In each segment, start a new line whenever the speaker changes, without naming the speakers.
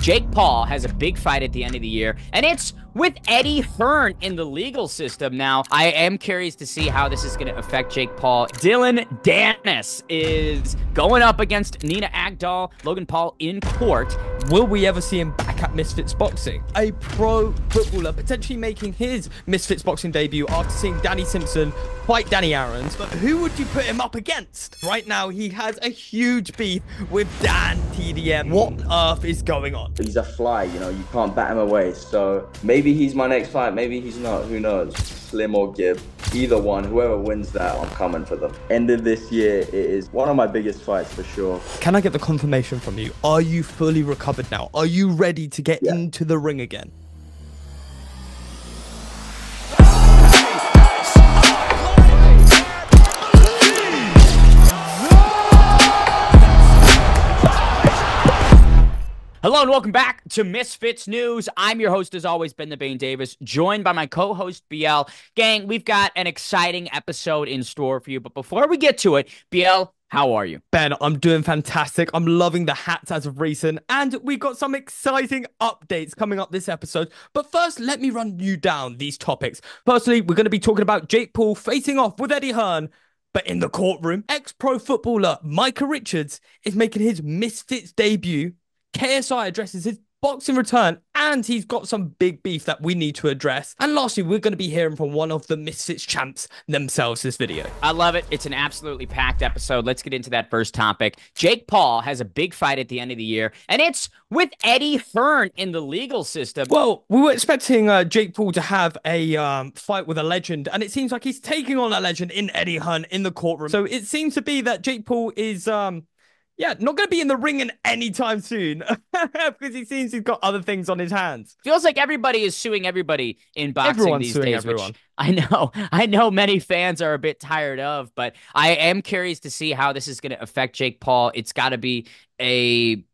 Jake Paul has a big fight at the end of the year, and it's with Eddie Hearn in the legal system. Now, I am curious to see how this is going to affect Jake Paul. Dillon Danis is going up against Nina Agdal, Logan Paul in court.
Will we ever see him back at Misfits Boxing? A pro footballer potentially making his Misfits Boxing debut after seeing Danny Simpson fight Danny Aaron's. But who would you put him up against? Right now, he has a huge beef with DanTDM. What on earth is going on?
He's a fly, you know, you can't bat him away. So maybe he's my next fight, maybe he's not, who knows? Slim or Gibb, either one, whoever wins that, I'm coming for them. End of this year, it is one of my biggest fights for sure.
Can I get the confirmation from you? Are you fully recovered now? Are you ready to get into the ring again?
Hello and welcome back to Misfits News. I'm your host, as always, Ben the Bane Davis, joined by my co-host, BL. Gang, we've got an exciting episode in store for you, but before we get to it, BL, how are you?
Ben, I'm doing fantastic. I'm loving the hats as of recent, and we've got some exciting updates coming up this episode. But first, let me run you down these topics. Firstly, we're going to be talking about Jake Paul facing off with Eddie Hearn. But in the courtroom, ex-pro footballer Micah Richards is making his Misfits debut. KSI addresses his boxing return, and he's got some big beef that we need to address. And lastly, we're going to be hearing from one of the Misfits champs themselves this video.
I love it. It's an absolutely packed episode. Let's get into that first topic. Jake Paul has a big fight at the end of the year, and it's with Eddie Hearn in the legal system.
Well, we were expecting Jake Paul to have a fight with a legend, and it seems like he's taking on a legend in Eddie Hearn in the courtroom. So it seems to be that Jake Paul is yeah, not going to be in the ring anytime soon because he seems he's got other things on his hands.
Feels like everybody is suing everybody in boxing
Everyone's
these
suing
days.
everyone.
I know many fans are a bit tired of, but I am curious to see how this is going to affect Jake Paul. It's got to be a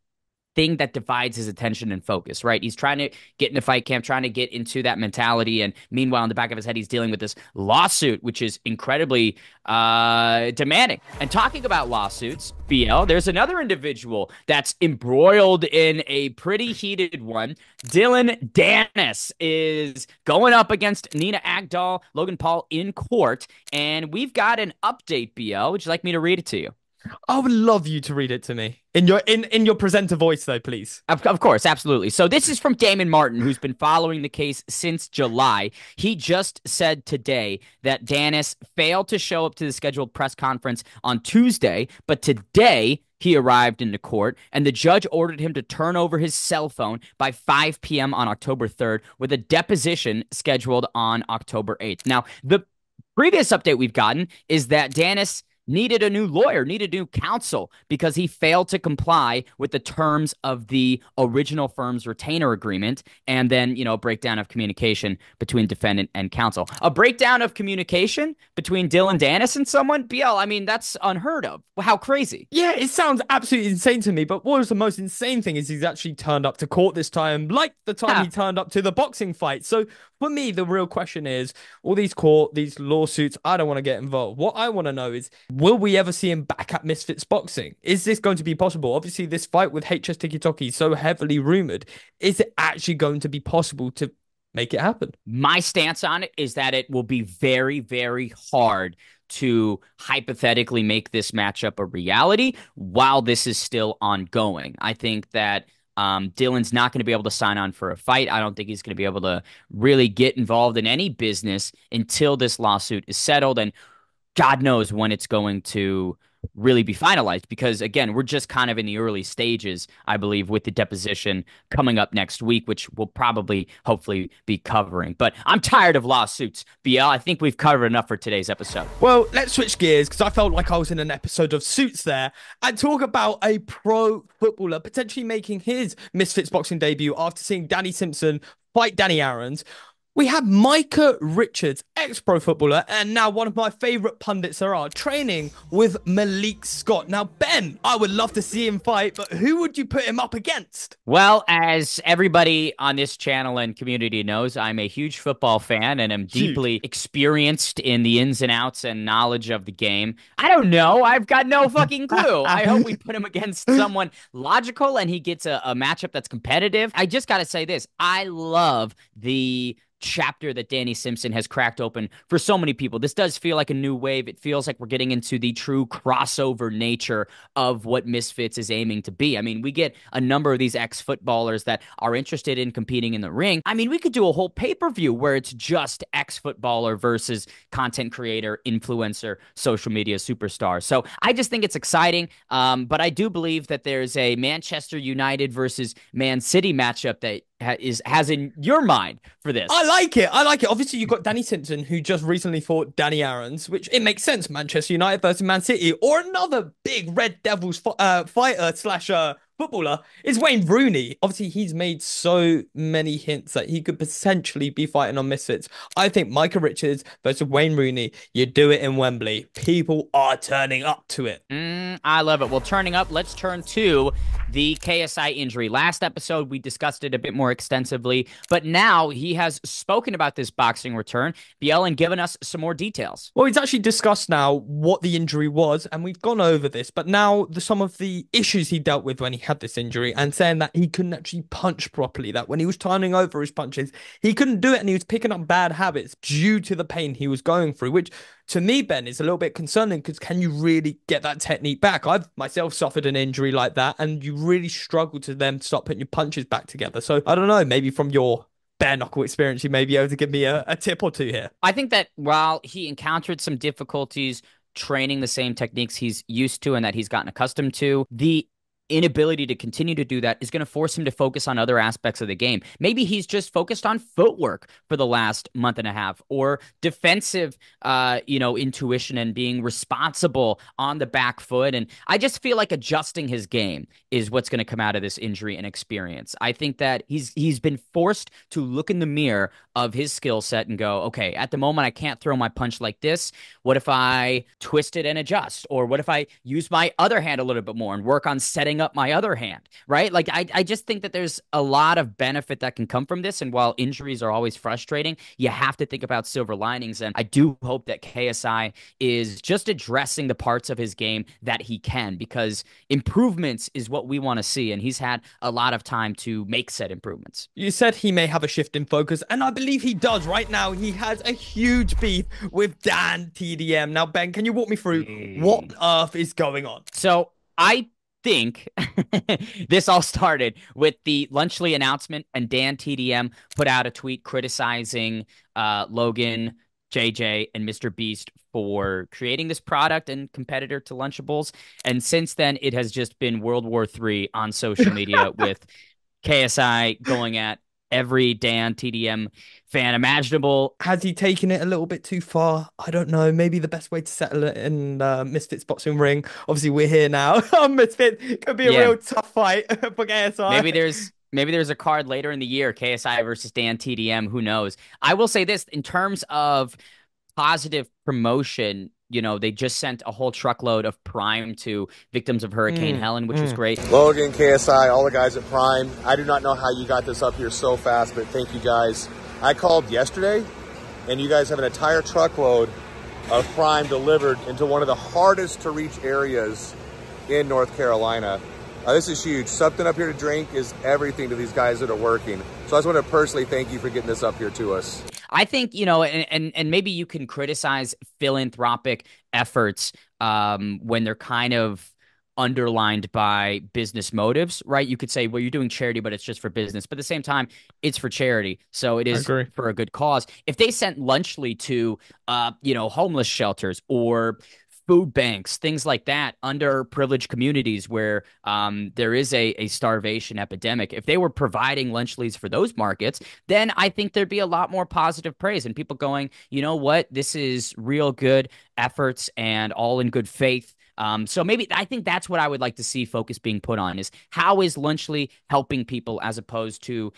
thing that divides his attention and focus, right? He's trying to get into fight camp, trying to get into that mentality, and meanwhile, in the back of his head, he's dealing with this lawsuit, which is incredibly demanding. And talking about lawsuits, BL, there's another individual that's embroiled in a pretty heated one. Dillon Danis is going up against Nina Agdal, Logan Paul in court, and we've got an update, BL. Would you like me to read it to you?
I would love you to read it to me in your presenter voice, though, please.
Of course, absolutely. So this is from Damon Martin, who's been following the case since July. He just said today that Danis failed to show up to the scheduled press conference on Tuesday, but today he arrived into court, and the judge ordered him to turn over his cell phone by 5 p.m. on October 3rd, with a deposition scheduled on October 8th. Now, the previous update we've gotten is that Danis needed a new lawyer, needed new counsel, because he failed to comply with the terms of the original firm's retainer agreement, and then, you know, a breakdown of communication between defendant and counsel. A breakdown of communication between Dillon Danis and someone? BL, I mean, that's unheard of. How crazy.
Yeah, it sounds absolutely insane to me, but what was the most insane thing is he's actually turned up to court this time, like the time he turned up to the boxing fight. So for me, the real question is, all these these lawsuits, I don't want to get involved. What I want to know is, will we ever see him back at Misfits Boxing? Is this going to be possible? Obviously, this fight with HS Tikitoki is so heavily rumored. Is it actually going to be possible to make it happen?
My stance on it is that it will be very, very hard to hypothetically make this matchup a reality while this is still ongoing. I think that Dillon's not going to be able to sign on for a fight. I don't think he's going to be able to really get involved in any business until this lawsuit is settled, and God knows when it's going to really be finalized, because again, we're just kind of in the early stages, I believe, with the deposition coming up next week, which we'll probably hopefully be covering. But I'm tired of lawsuits, BL. I think we've covered enough for today's episode.
Well, let's switch gears, because I felt like I was in an episode of Suits there, and talk about a pro footballer potentially making his Misfits Boxing debut after seeing Danny Simpson fight Danny Aaron's. We have Micah Richards, ex-pro footballer, and now one of my favorite pundits there are, training with Malik Scott. Now, Ben, I would love to see him fight, but who would you put him up against?
Well, as everybody on this channel and community knows, I'm a huge football fan and am deeply experienced in the ins and outs and knowledge of the game. I don't know. I've got no fucking clue. I hope we put him against someone logical and he gets a matchup that's competitive. I just got to say this. I love the chapter that Danny Simpson has cracked open for so many people. This does feel like a new wave. It feels like we're getting into the true crossover nature of what Misfits is aiming to be. I mean, we get a number of these ex-footballers that are interested in competing in the ring. I mean, we could do a whole pay-per-view where it's just ex-footballer versus content creator, influencer, social media superstar. So I just think it's exciting. But I do believe that there's a Manchester United versus Man City matchup that has in your mind for this.
I like it. I like it. Obviously, you've got Danny Simpson, who just recently fought Danny Aarons, which it makes sense. Manchester United versus Man City, or another big Red Devils fighter slash footballer is Wayne Rooney. Obviously, he's made so many hints that he could potentially be fighting on Misfits. I think Micah Richards versus Wayne Rooney, you do it in Wembley. People are turning up to it.
I love it. Well, turning up, let's turn to the KSI injury. Last episode, we discussed it a bit more extensively, but now he has spoken about this boxing return, and given us some more details.
Well, he's actually discussed now what the injury was, and we've gone over this, but now some of the issues he dealt with when he had this injury, and saying that he couldn't actually punch properly, that when he was turning over his punches, he couldn't do it, and he was picking up bad habits due to the pain he was going through, which to me, Ben, is a little bit concerning because can you really get that technique back? I've myself suffered an injury like that, and you really struggle to then start putting your punches back together. So I don't know, maybe from your bare knuckle experience, you may be able to give me a tip or two here.
I think that while he encountered some difficulties training the same techniques he's used to and that he's gotten accustomed to, the inability to continue to do that is going to force him to focus on other aspects of the game. Maybe he's just focused on footwork for the last month and a half, or defensive, intuition and being responsible on the back foot. And I just feel like adjusting his game is what's going to come out of this injury and experience. I think that he's been forced to look in the mirror of his skill set and go, okay, at the moment I can't throw my punch like this. What if I twist it and adjust? Or what if I use my other hand a little bit more and work on setting up my other hand, right? Like, I just think that there's a lot of benefit that can come from this. And while injuries are always frustrating, you have to think about silver linings. And I do hope that KSI is just addressing the parts of his game that he can, because improvements is what we want to see. And he's had a lot of time to make said improvements.
You said he may have a shift in focus, and I believe he does. Right now, he has a huge beef with DanTDM. Now, Ben, can you walk me through what on earth is going on?
So I think this all started with the Lunchley announcement, and DanTDM put out a tweet criticizing Logan, JJ, and Mr. Beast for creating this product and competitor to Lunchables. And since then, it has just been World War III on social media with KSI going at every DanTDM fan imaginable.
Has he taken it a little bit too far? I don't know. Maybe the best way to settle it in Misfits boxing ring. Obviously, we're here now. Misfits could be a real tough fight for KSI.
Maybe there's a card later in the year, KSI versus DanTDM. Who knows? I will say this, in terms of positive promotion, they just sent a whole truckload of Prime to victims of Hurricane Helen, which was great.
Logan, KSI, all the guys at Prime. I do not know how you got this up here so fast, but thank you guys. I called yesterday, and you guys have an entire truckload of Prime delivered into one of the hardest to reach areas in North Carolina. This is huge. Something up here to drink is everything to these guys that are working. So I just want to personally thank you for getting this up here to us.
I think, and maybe you can criticize philanthropic efforts when they're kind of underlined by business motives, right? You could say, well, you're doing charity, but it's just for business. But at the same time, it's for charity. So it is for a good cause. If they sent Lunchley to, homeless shelters or food banks, things like that, underprivileged communities where there is a starvation epidemic, if they were providing Lunchleys for those markets, then I think there'd be a lot more positive praise and people going, you know what, this is real good efforts and all in good faith. So maybe I think that's what I would like to see focus being put on, is how is Lunchley helping people as opposed to,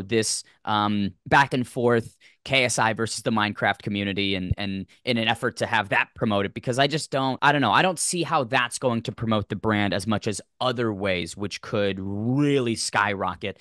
this back and forth KSI versus the Minecraft community and in an effort to have that promoted, because I don't know. I don't see how that's going to promote the brand as much as other ways, which could really skyrocket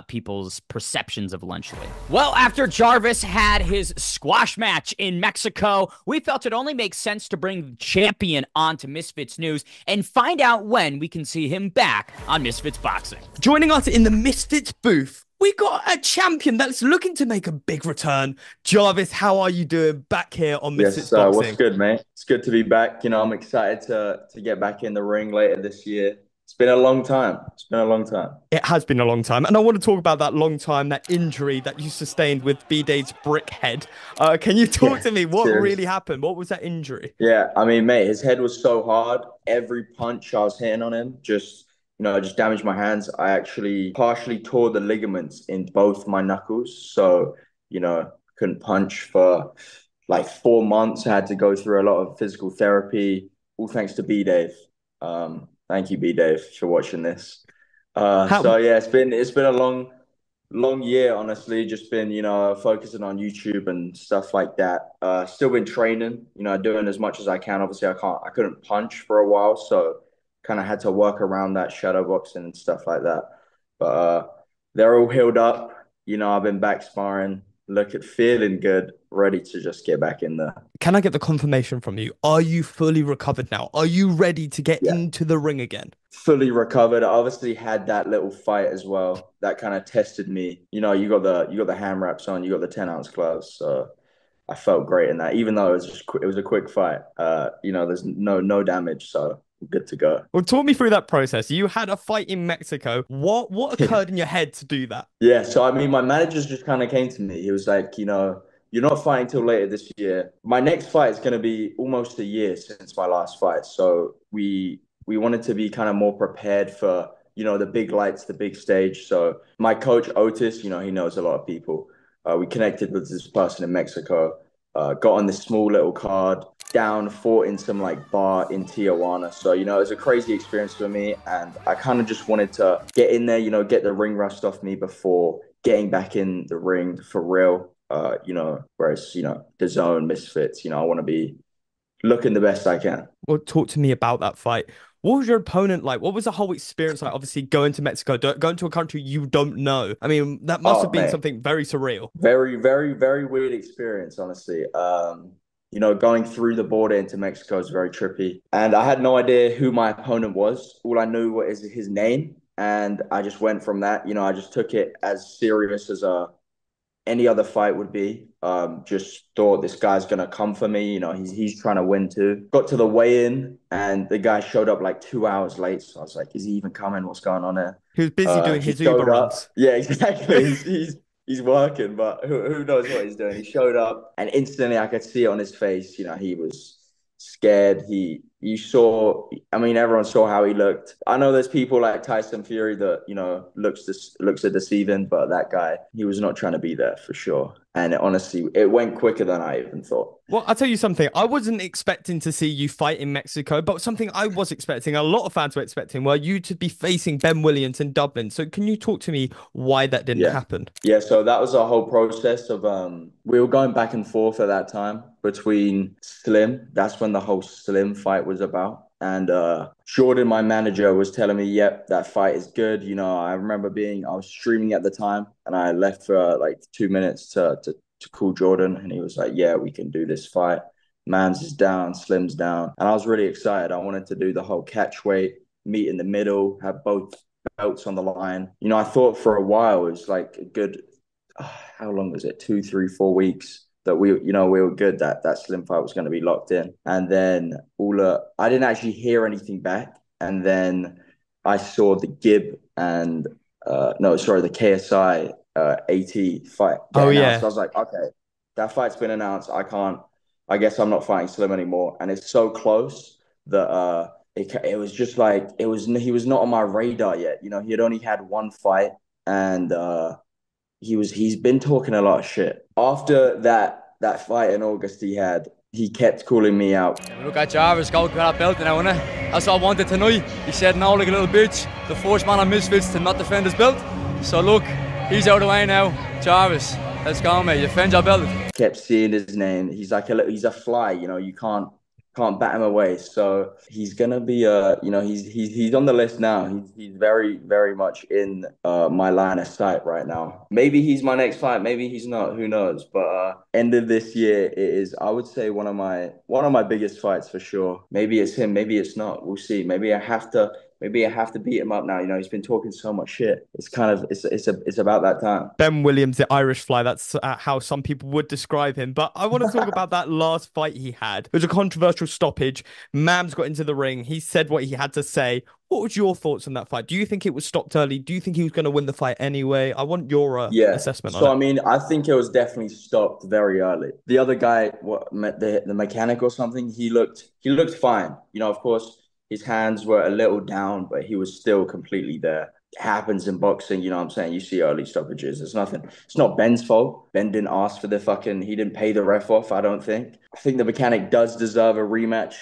people's perceptions of Lunchley. Well, after Jarvis had his squash match in Mexico, we felt it only makes sense to bring the champion onto Misfits News and find out when we can see him back on Misfits Boxing.
Joining us in the Misfits booth, we got a champion that's looking to make a big return. Jarvis, how are you doing back here on Misfits Boxing?
What's good, mate? It's good to be back. You know, I'm excited to get back in the ring later this year. It's been a long time.
It has been a long time. And I want to talk about that long time, that injury that you sustained with Bdave's brick head. Can you talk to me? What really happened? What was that injury?
Yeah, I mean, mate, his head was so hard. Every punch I was hitting on him just damaged my hands. I actually partially tore the ligaments in both my knuckles. So, couldn't punch for like 4 months. I had to go through a lot of physical therapy, all thanks to Bdave. Thank you, Bdave, for watching this. So yeah, it's been a long year, honestly. Just been, focusing on YouTube and stuff like that. Still been training, doing as much as I can. Obviously, I couldn't punch for a while, so kind of had to work around that, shadow boxing and stuff like that. But they're all healed up. I've been back sparring, feeling good, ready to just get back in there.
Can I get the confirmation from you? Are you fully recovered now? Are you ready to get into the ring again?
Fully recovered. I obviously had that little fight as well. That kind of tested me. You got the hand wraps on, you got the 10-ounce gloves. So I felt great in that, even though it was a quick fight. There's no damage, so I'm good to go.
Well, talk me through that process. You had a fight in Mexico. What occurred in your head to do that?
Yeah, so I mean, my manager just kind of came to me. He was like, you're not fighting till later this year. My next fight is going to be almost a year since my last fight. So we wanted to be kind of more prepared for, the big lights, the big stage. So my coach, Otis, he knows a lot of people. We connected with this person in Mexico, got on this small little card, fought in some bar in Tijuana. So, it was a crazy experience for me. And I kind of just wanted to get in there, get the ring rust off me before getting back in the ring for real. Whereas, the zone, Misfits, I want to be looking the best I can.
Well, talk to me about that fight. What was your opponent like? What was the whole experience like? Obviously, going to Mexico, going to a country you don't know. I mean, that must have been something very surreal.
Very, very, very weird experience, honestly. Going through the border into Mexico is very trippy. And I had no idea who my opponent was. All I knew was his name. And I just went from that. I just took it as serious as any other fight would be. Just thought this guy's going to come for me. He's trying to win too. Got to the weigh-in and the guy showed up like 2 hours late. So I was like, is he even coming? What's going on there?
He was busy doing his Uber runs.
Yeah, exactly. He's working, but who knows what he's doing. He showed up and instantly I could see it on his face. He was scared. Everyone saw how he looked. I know there's people like Tyson Fury that, looks deceiving, but that guy, he was not trying to be there for sure. And it went quicker than I even thought.
Well, I'll tell you something. I wasn't expecting to see you fight in Mexico, but something I was expecting, a lot of fans were expecting, were you to be facing Ben Williams in Dublin. So can you talk to me why that didn't happen?
Yeah, so that was a whole process of, we were going back and forth at that time between Slim. That's when the whole Slim fight was about. And Jordan, my manager, was telling me, yep, that fight is good. I remember I was streaming at the time and I left for like 2 minutes to call Jordan. And he was like, yeah, we can do this fight. Mans is down, Slim's down. And I was really excited. I wanted to do the whole catch weight, meet in the middle, have both belts on the line. I thought for a while it was like a good, how long was it? 2, 3, 4 weeks. That we were good, that Slim fight was going to be locked in. And then I didn't actually hear anything back. And then I saw the Gib and, the KSI AT fight.
Oh, yeah.
So I was like, okay, that fight's been announced. I guess I'm not fighting Slim anymore. And it's so close that it was just like, he was not on my radar yet. He had only had one fight and he's been talking a lot of shit. After that fight in August he kept calling me out.
Look at Jarvis go for that belt now, innit? That's what I wanted tonight. He said no like a little bitch. The first man on Misfits to not defend his belt. So look, he's out of the way now. Jarvis, Let's go, mate. You found your belt.
Kept seeing his name. He's like he's a fly, you know, you can't bat him away. So he's gonna be you know, he's on the list now. He's very, very much in my line of sight right now. Maybe he's my next fight, maybe he's not, who knows? But end of this year it is, I would say, one of my biggest fights for sure. Maybe it's him, maybe it's not. We'll see. Maybe I have to beat him up now. You know, he's been talking so much shit. It's kind of it's about that time.
Ben Williams, the Irish fly. That's how some people would describe him. But I want to talk about that last fight he had. It was a controversial stoppage. Mams got into the ring. He said what he had to say. What was your thoughts on that fight? Do you think it was stopped early? Do you think he was going to win the fight anyway? I want your assessment on it.
So, I mean, I think it was definitely stopped very early. The other guy, the mechanic or something, he looked fine. You know, of course, his hands were a little down, but he was still completely there. It happens in boxing, you know what I'm saying? You see early stoppages. It's nothing. It's not Ben's fault. Ben didn't ask for he didn't pay the ref off, I don't think. I think the mechanic does deserve a rematch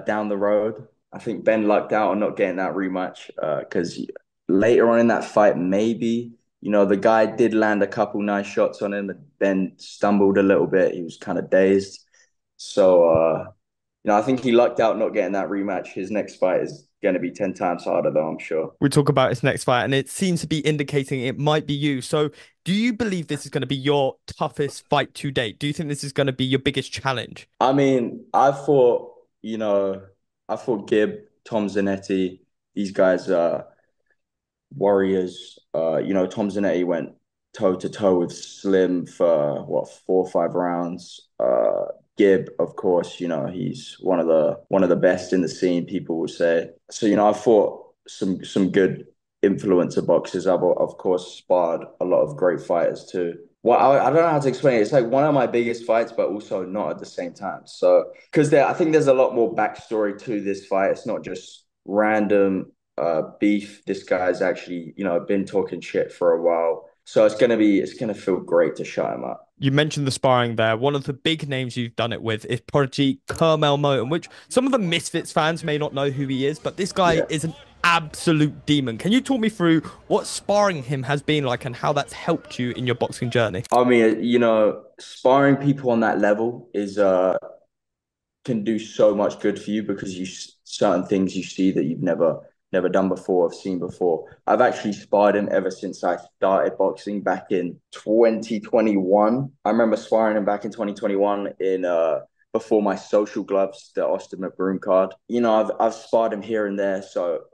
down the road. I think Ben lucked out on not getting that rematch because later on in that fight, maybe, you know, the guy did land a couple nice shots on him, but Ben stumbled a little bit. He was kind of dazed. So, you know, I think he lucked out not getting that rematch. His next fight is going to be 10 times harder, though, I'm sure.
We talk about his next fight, and it seems to be indicating it might be you. So do you believe this is going to be your toughest fight to date? Do you think this is going to be your biggest challenge?
I mean, I thought Gibb, Tom Zanetti, these guys are warriors. You know, Tom Zanetti went toe-to-toe with Slim for, 4 or 5 rounds. Gibb, of course, you know, he's one of the best in the scene, people will say. So, you know, I fought some good influencer boxers. I've, of course, sparred a lot of great fighters too. Well, I don't know how to explain it. It's like one of my biggest fights, but also not at the same time. So, because I think there's a lot more backstory to this fight. It's not just random beef. This guy's actually, you know, been talking shit for a while. So it's gonna feel great to shut him up.
You mentioned the sparring there. One of the big names you've done it with is prodigy Curmel Moton, which some of the Misfits fans may not know who he is, but this guy is an absolute demon. Can you talk me through what sparring him has been like and how that's helped you in your boxing journey?
I mean, you know, sparring people on that level is can do so much good for you because certain things you see that you've never done before, have seen before. I've actually sparred him ever since I started boxing back in 2021. I remember sparring him back in 2021 before my social gloves, the Austin McBroom card. You know, I've sparred him here and there, so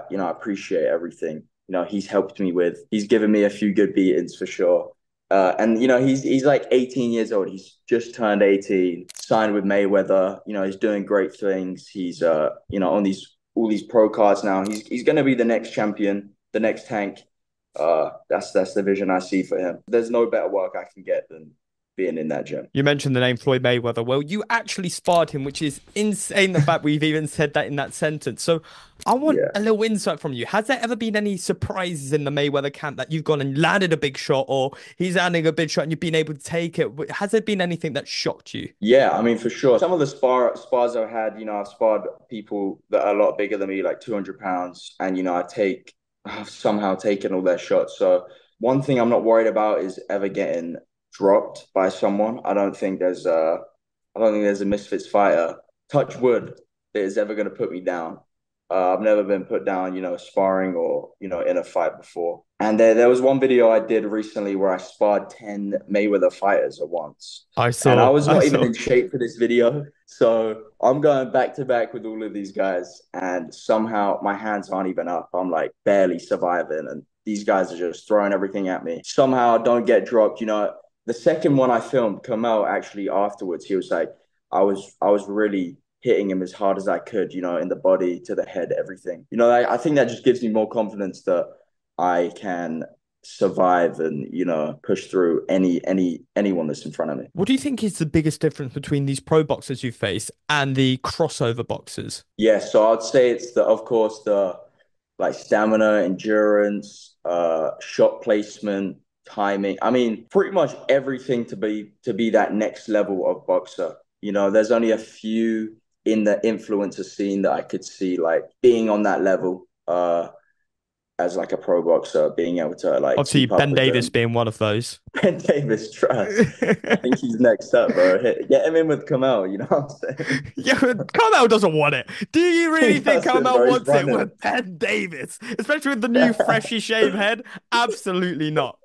you know, I appreciate everything. You know, he's helped me with. He's given me a few good beatings for sure. And you know, he's like 18 years old. He's just turned 18, signed with Mayweather. You know, he's doing great things. He's you know, on all these pro cards now. He's going to be the next champion, the next Tank. That's the vision I see for him. There's no better work I can get than being in that gym.
You mentioned the name Floyd Mayweather. Well, you actually sparred him, which is insane, the fact we've even said that in that sentence. So I want a little insight from you. Has there ever been any surprises in the Mayweather camp that you've gone and landed a big shot, or he's landing a big shot and you've been able to take it? Has there been anything that shocked you?
Yeah, I mean, for sure. Some of the spars I've had, you know, I've sparred people that are a lot bigger than me, like 200 pounds. And, you know, I've somehow taken all their shots. So one thing I'm not worried about is ever getting dropped by someone. I don't think there's a Misfits fighter, touch wood, that is ever going to put me down. I've never been put down, you know, sparring or, you know, in a fight before. And there was one video I did recently where I sparred 10 Mayweather fighters at once. And I was not even in shape for this video. So I'm going back to back with all of these guys. And somehow my hands aren't even up. I'm like barely surviving. And these guys are just throwing everything at me. Somehow I don't get dropped, you know. The second one I filmed, Curmel, actually afterwards, he was like, I was really hitting him as hard as I could, you know, in the body, to the head, everything. You know, I think that just gives me more confidence that I can survive and, you know, push through anyone that's in front of me.
What do you think is the biggest difference between these pro boxers you face and the crossover boxers?
Yeah, so I'd say it's of course the like stamina, endurance, shot placement, timing. I mean, pretty much everything to be that next level of boxer. You know, there's only a few in the influencer scene that I could see like being on that level. as like a pro boxer, being able to like
Obviously,
keep up
Ben
with
Davis
them.
being one of those.
Ben Davis, trust. I think he's next up, bro. Get him in with Curmel, you know what I'm saying?
Yeah, Curmel doesn't want it. Do you
He
really think
doesn't,
Curmel
bro. He's
wants it
running.
with Ben Davis? Especially with the new freshly shaved head? Absolutely not.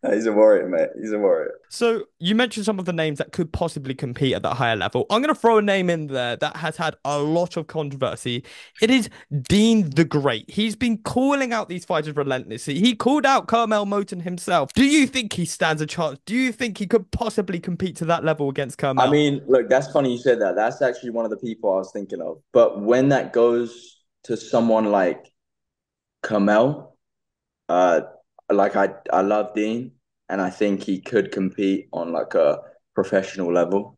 He's a warrior, mate. He's a warrior.
So you mentioned some of the names that could possibly compete at that higher level. I'm going to throw a name in there that has had a lot of controversy. It is Deen the Great. He's been calling out these fighters relentlessly. He called out Curmel Moton himself. Do you think he stands a chance? Do you think he could possibly compete to that level against
I
Curmel?
mean, look, that's funny you said that. That's actually one of the people I was thinking of. But when that goes to someone like Curmel, uh, like I love Deen, and I think he could compete on like a professional level.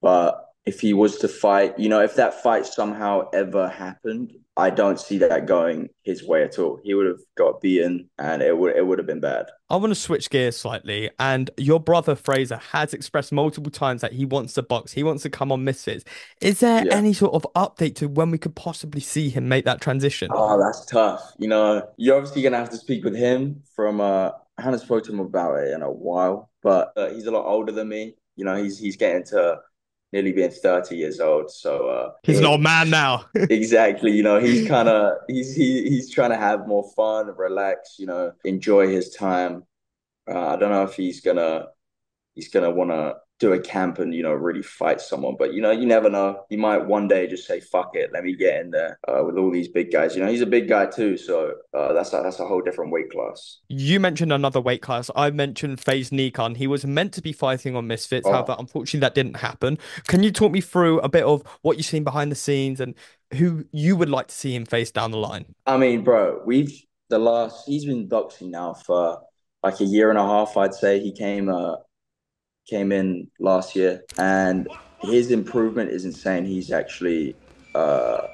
But if he was to fight, if that fight somehow ever happened, I don't see that going his way at all. He would have got beaten, and it would have been bad.
I want to switch gears slightly. And your brother Frazier has expressed multiple times that he wants to box. He wants to come on Misfits. Is there
Yeah.
any sort of update to when we could possibly see him make that transition?
Oh, that's tough. You're obviously gonna have to speak with him from I haven't spoken to him about it in a while, but he's a lot older than me. He's getting to nearly being 30 years old. So
He's an old man now.
exactly, he's kind of he's trying to have more fun, relax, enjoy his time. I don't know if he's gonna want to do a camp and really fight someone. But you never know. He might one day just say, "Fuck it, let me get in there with all these big guys." He's a big guy too, so that's a whole different weight class.
You mentioned another weight class. I mentioned Faze Nikan. He was meant to be fighting on Misfits. However,
Oh,
unfortunately, that didn't happen. Can you talk me through a bit of what you've seen behind the scenes and who you would like to see him face down the line?
I mean, bro, he's been boxing now for like a year and a half. I'd say he came in last year, and his improvement is insane. He's actually, uh,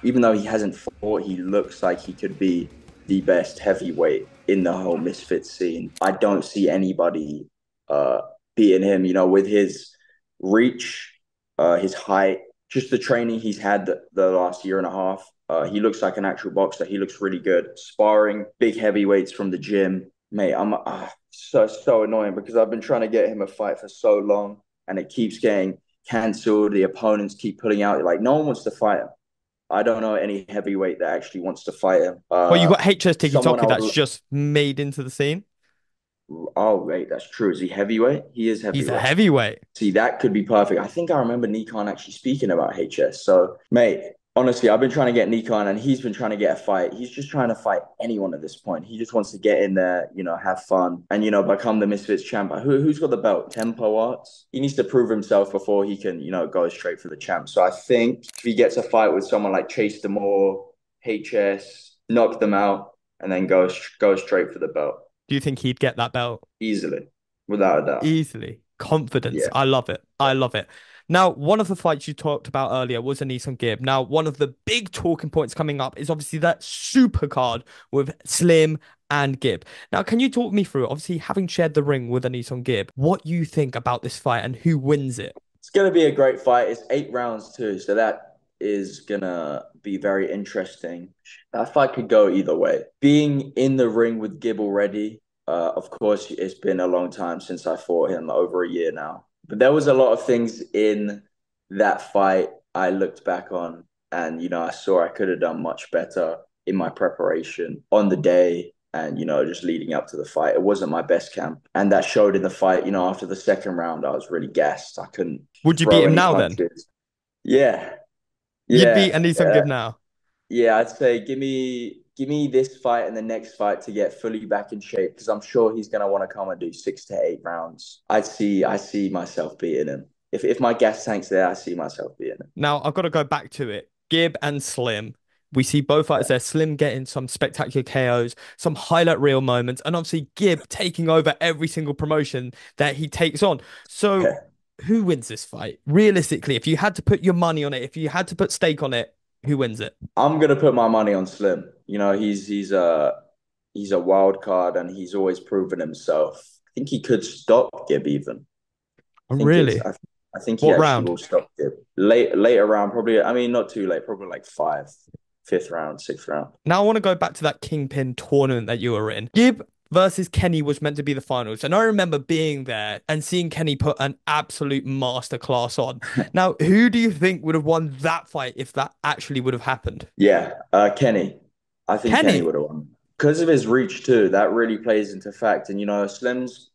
even though he hasn't fought, he looks like he could be the best heavyweight in the whole Misfits scene. I don't see anybody uh, beating him. With his reach, his height, just the training he's had the last year and a half. He looks like an actual boxer. He looks really good. Sparring big heavyweights from the gym, mate. I'm so annoying because I've been trying to get him a fight for so long, and it keeps getting cancelled. The opponents keep pulling out. Like no one wants to fight him. I don't know any heavyweight that actually wants to fight him.
Well, you got HS Tiki
Someone I
Toki that's
would.
just made into the scene.
Oh, wait, that's true. Is he heavyweight? He is
He's a
heavyweight.
heavyweight.
See, that could be perfect. I think I remember Nikan actually speaking about HS. So, mate, honestly, I've been trying to get Nikan and he's been trying to get a fight. He's just trying to fight anyone at this point. He just wants to get in there, have fun and, become the Misfits champ. Who's got the belt? Tempo Arts? He needs to prove himself before he can, go straight for the champ. So I think if he gets a fight with someone like Chase Demore, HS, knock them out, and then go straight for the belt.
Do you think he'd get that belt?
Easily, without a doubt.
Easily. Confidence.
Yeah.
I love it. I love it. Now, one of the fights you talked about earlier was Anis on Gibb. Now, one of the big talking points coming up is obviously that super card with Slim and Gibb. Now, can you talk me through, obviously having shared the ring with Anis on Gibb, what you think about this fight and who wins it?
It's going to be a great fight. It's 8 rounds too, so that is going to be very interesting. That fight could go either way. Being in the ring with Gibb already, of course, it's been a long time since I fought him, over a year now. But there was a lot of things in that fight I looked back on and, I saw I could have done much better in my preparation on the day and, just leading up to the fight. It wasn't my best camp. And that showed in the fight, after the second round, I was really gassed. I couldn't
Would you
throw
beat him
any
now then?
punches. Yeah.
You'd
Yeah.
beat Anis on Gibb now.
Yeah, I'd say give me this fight and the next fight to get fully back in shape because I'm sure he's gonna want to come and do 6 to 8 rounds. I see myself beating him. If my gas tank's there, I see myself beating him.
Now, I've got to go back to it. Gibb and Slim. We see both fighters there. Slim getting some spectacular KOs, some highlight reel moments, and obviously Gibb taking over every single promotion that he takes on. So,
Yeah.
who wins this fight? Realistically, if you had to put your money on it, if you had to put stake on it, who wins it?
I'm gonna put my money on Slim. He's a wild card and he's always proven himself. I think he could stop Gibb even.
Oh,
I think
really?
I think he
What
actually
round?
will stop Gibb. Later round, probably. I mean, not too late. Probably like 5. fifth round, sixth round.
Now I want to go back to that Kingpin tournament that you were in. Gib versus Kenny was meant to be the finals. And I remember being there and seeing Kenny put an absolute masterclass on. Now, who do you think would have won that fight if that actually would have happened?
Yeah, Kenny. I think Kenny would have won. Because of his reach too, that really plays into fact. And Gibbs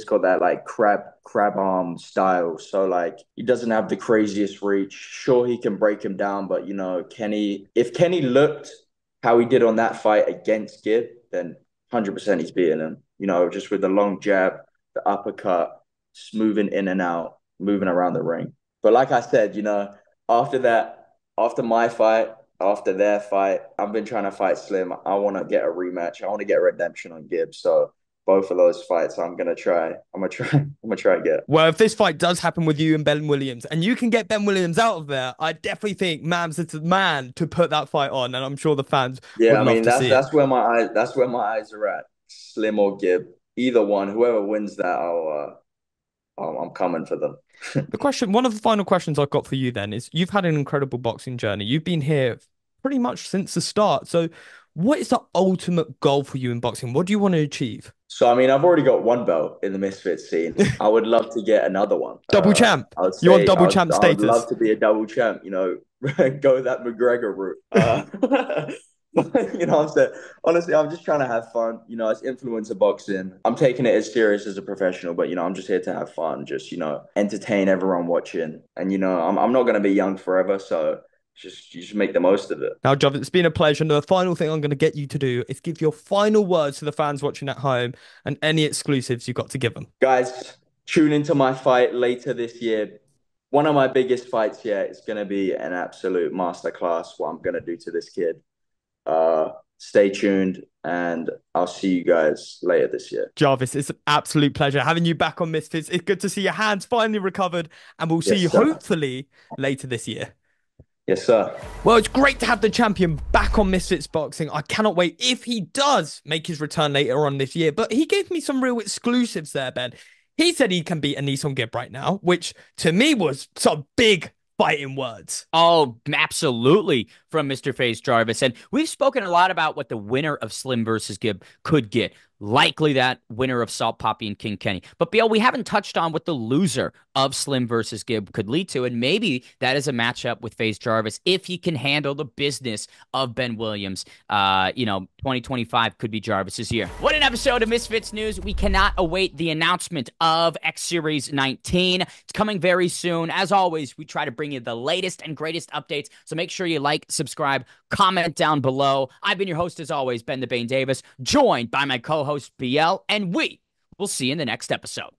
got that like crab arm style. So like he doesn't have the craziest reach. Sure, he can break him down, but if Kenny looked how he did on that fight against Gibb, then 100% he's beating him. Just with the long jab, the uppercut, just moving in and out, moving around the ring. But like I said, after my fight, after their fight, I've been trying to fight Slim. I want to get a rematch. I want to get redemption on Gibbs. So both of those fights, I'm gonna try and get.
Well, if this fight does happen with you and Ben Williams, and you can get Ben Williams out of there, I definitely think Mams is the man to put that fight on, and I'm sure the fans would love to see
that's where my eyes are at. Slim or Gibb, either one, whoever wins that, I'm coming for them.
One of the final questions I've got for you then is: you've had an incredible boxing journey. You've been here pretty much since the start. So, what is the ultimate goal for you in boxing? What do you want to achieve?
So, I've already got one belt in the Misfits scene. I would love to get another one.
Double champ. You want double champ status?
I'd love to be a double champ, go that McGregor route. What I'm saying? Honestly, I'm just trying to have fun. It's influencer boxing. I'm taking it as serious as a professional, but, I'm just here to have fun, just, entertain everyone watching. And, I'm not going to be young forever, so just make the most of it.
Now, Jarvis, it's been a pleasure. And the final thing I'm going to get you to do is give your final words to the fans watching at home and any exclusives you've got to give them.
Guys, tune into my fight later this year. One of my biggest fights yet. It's going to be an absolute masterclass, what I'm going to do to this kid. Stay tuned, and I'll see you guys later this year.
Jarvis, it's an absolute pleasure having you back on Misfits. It's good to see your hands finally recovered, and we'll see you hopefully later this year.
Yes, sir.
Well, it's great to have the champion back on Misfits Boxing. I cannot wait if he does make his return later on this year. But he gave me some real exclusives there, Ben. He said he can beat Anis Gibb right now, which to me was some big fighting words.
Oh, absolutely, from Mr. Faze Jarvis. And we've spoken a lot about what the winner of Slim versus Gibb could get. Likely that winner of Salt Poppy and King Kenny. But, Bill, we haven't touched on what the loser of Slim versus Gibb could lead to. And maybe that is a matchup with Faze Jarvis if he can handle the business of Ben Williams. 2025 could be Jarvis's year. What an episode of Misfits News. We cannot await the announcement of X Series 19. It's coming very soon. As always, we try to bring you the latest and greatest updates. So make sure you like, subscribe, comment down below. I've been your host, as always, Ben the Bane Davis, joined by my co-host, BL, and we will see you in the next episode.